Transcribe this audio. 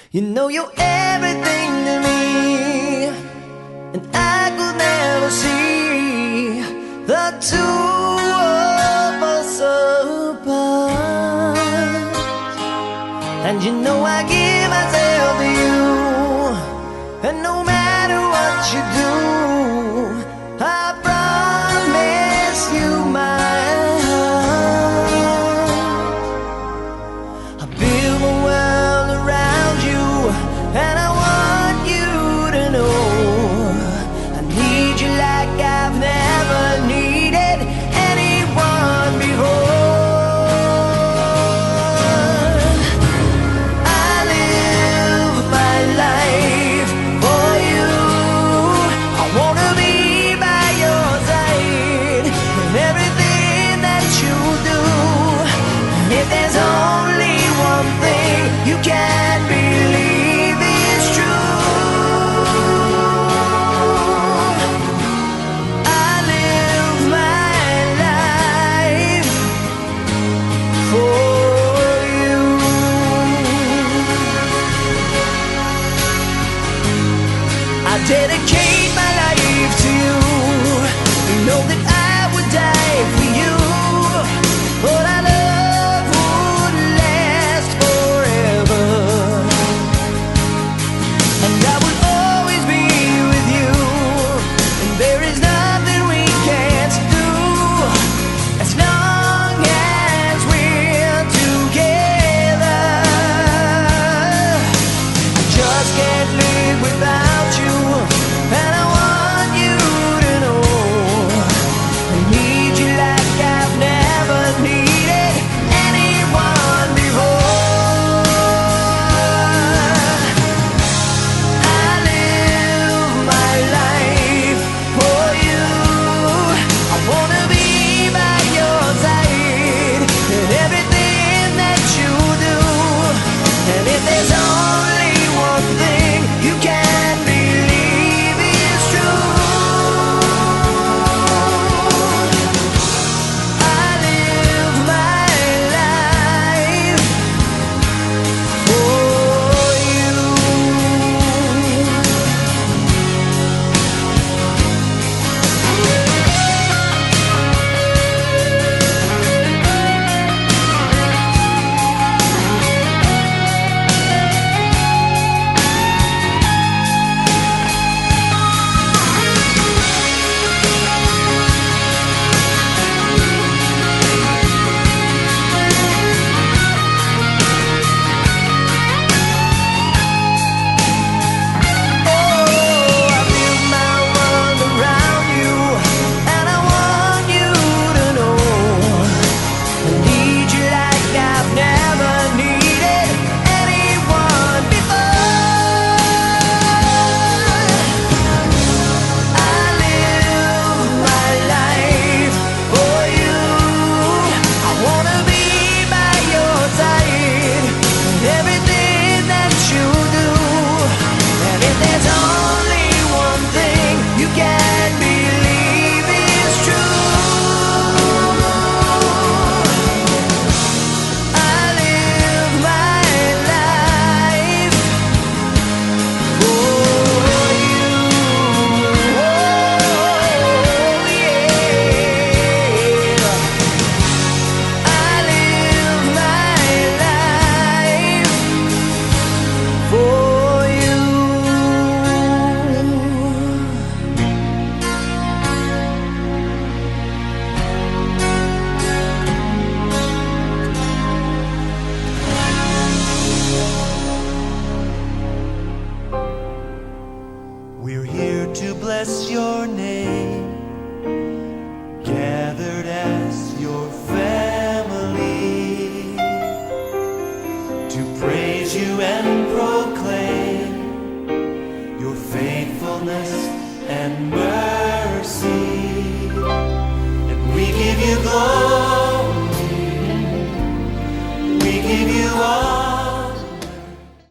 You know you're everything to me, and I could never see the two of us apart. And you know I give myself to you, and no matter what you do, I promise you my heart. I build a world around you, and I want you to know I need you like I've never needed anyone before. I live my life for you. I wanna be by your side in everything that you do. If there's only one thing you can't believe is true, I live my life for you. I dedicate my life to you. You know that I would die for you, but our love would last forever, and I will always be with you. And there is nothing we can't do as long as we're together. I just can't live without you, and I want you to know I need you like I've never needed anyone before. I live my life for you. I wanna be by your side in everything that you do. And if there's only one thing you can't believe is true, I live my life for you. I build my world around you, and I want you to know I need you like I've never needed anyone before. I live my life for you. I wanna be by your side in everything that you do. And if there's only one thing you can't believe is true, I live my life for you. Oh, yeah. I live my life for you. We're here to bless your name, gathered as your family, to praise you and proclaim your faithfulness and mercy. And we give you glory, we give you all